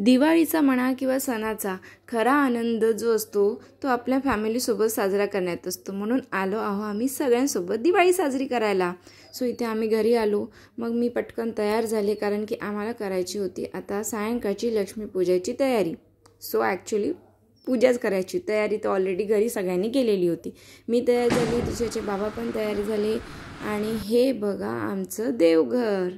दिवाळीचा म्हणा किंवा सणाचा खरा आनंद जो असतो तो आपल्या फॅमिलीसोबत साजरा करण्यात असतो। म्हणून आलो आहो आम्ही सगळ्यांसोबत दिवाळी साजरी करायला। सो इथे आम्ही घरी आलो, मग मी पटकन तयार झाले कारण की आम्हाला करायची होती आता सायंकाळची लक्ष्मी पूजेची तयारी। सो ॲक्च्युअली पूजाच करायची तयारी तर ऑलरेडी घरी सगळ्यांनी केलेली होती। मी तयार झाली, तिच्याचे बाबा पण तयार झाले आणि हे बघा आमचं देवघर।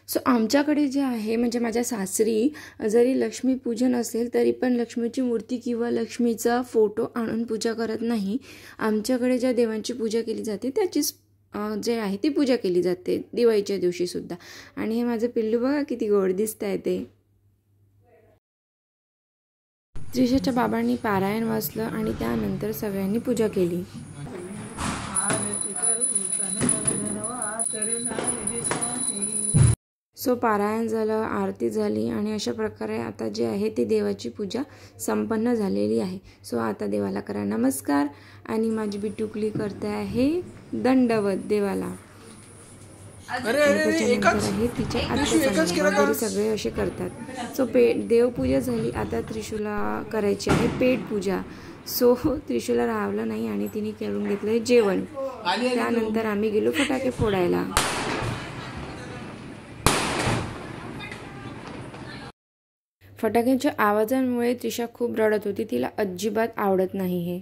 सो आमच्याकडे जे आहे म्हणजे माझ्या सासरी जरी लक्ष्मीपूजन असेल तरी पण लक्ष्मीची मूर्ती किंवा लक्ष्मीचा फोटो आणून पूजा करत नाही। आमच्याकडे ज्या देवांची पूजा केली जाते त्याचीच जे आहे ती पूजा केली जाते दिवाळीच्या दिवशी सुद्धा। आणि हे माझं पिल्लू बघा किती गोड दिसतंय ते। त्रिशाच्या बाबांनी पारायण वाचलं आणि त्यानंतर सगळ्यांनी पूजा केली। सो पारायण झालं, आरती झाली आणि अशा प्रकारे आता जे आहे ती देवाची पूजा संपन्न झालेली आहे। सो आता देवाला करा नमस्कार आणि माझी बिटुकली करते आहे दंडवत देवाला। त्याच्यानंतर तिचे आत्या सगळे असे करतात। सो देवपूजा झाली, आता त्रिशूला करायची आहे पेट पूजा। सो त्रिशूला राहावलं नाही आणि तिने करून घेतलं जेवण। त्यानंतर आम्ही गेलो फटाके फोडायला। फटाक्यांच्या आवाजांमुळे त्रिशा खूप रडत होती, तिला अजिबात आवडत नाही हे।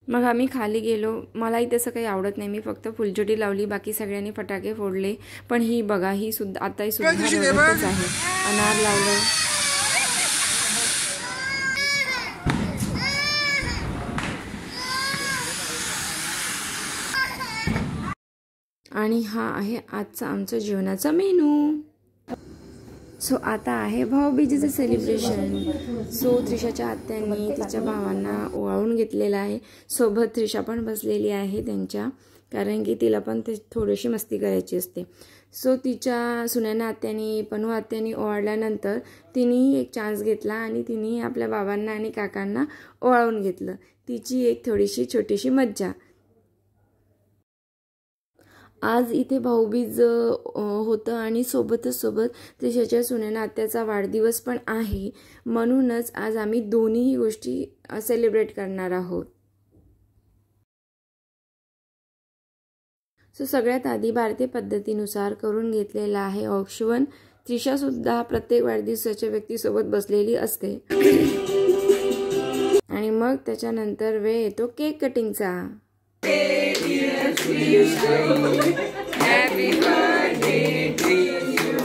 मग आम्ही खाली गेलो, मलाही तसं काही आवडत नाही, मी फक्त फुलझडी लावली, बाकी सगळ्यांनी फटाके फोडले। पण ही बघा ही सुद्धा आताही सुद्धा रडतच आहे। अनार लावलं, आणि हा आहे आजचा आमचा जेवणाचा मेनू। सो आता आहे भाऊबीजेचं सेलिब्रेशन। सो त्रिशाच्या आत्यांनी तिच्या भावांना ओवाळून घेतलेलं आहे, सोबत त्रिशा पण बसलेली आहे त्यांच्या, कारण की तिला पण ते थोडीशी मस्ती करायची असते। सो तिच्या सुनेना आत्यांनी पनू आत्यांनी ओवाळल्यानंतर तिने एक चान्स घेतला आणि तिने आपल्या बाबांना आणि काकांना ओवाळून घेतलं। तिची एक थोडीशी छोटीशी मज्जा। आज इथे भाऊबीज होतं आणि सोबत त्रिशाच्या सुनेना आत्याचा वाढदिवस पण आहे, म्हणूनच आज आम्ही दोन्ही गोष्टी सेलिब्रेट करणार आहोत। सो सगळ्यात आधी भारतीय पद्धतीनुसार करून घेतलेला आहे औक्षवण। त्रिशा सुद्धा प्रत्येक वाढदिवसाच्या व्यक्तीसोबत बसलेली असते आणि मग त्याच्यानंतर वेळ येतो केक कटिंगचा। Happy birthday to you. Happy birthday to you.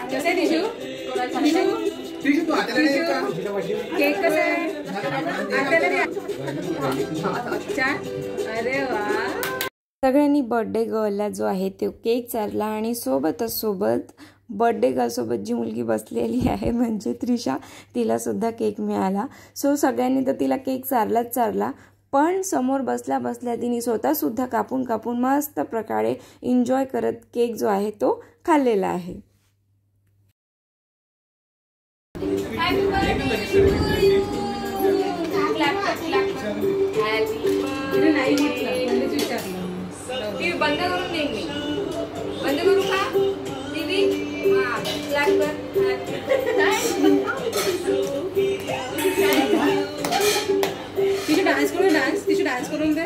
कैसे टिशू? टिशू तो आते नहीं का? केक कैसे? आते नहीं? अच्छा, अरे वाह। सगळ्यांनी बर्थडे गर्लला जो आहे तो केक चारला आणि सोबत बर्थडे गर्लसोबत जी मुलगी बसलेली आहे म्हणजे त्रिशा, तिला सुद्धा केक मिळाला। सो सगळ्यांनी तर तिला केक चारला, पण समोर बसल्या तिने स्वतःसुद्धा कापून मस्त प्रकारे एन्जॉय करत केक जो आहे तो खाल्लेला आहे। बंद करून देईन, बंद करू का टीव्ही? तिचे डान्स करून दे।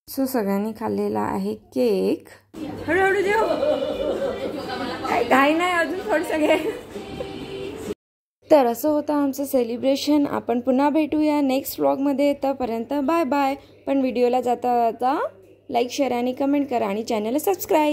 सो सगळ्यांनी खाल्लेला आहे केक। हळूहळू जेव, काही नाही अजून थोडं सगळे। तर असं होतं आमचं सेलिब्रेशन। आपण पुन्हा भेटूया नेक्स्ट व्लॉगमध्ये, तोपर्यंत बाय बाय। पण व्हिडिओला जाता लाईक शेअर आणि कमेंट करा आणि चॅनलला सबस्क्राईब।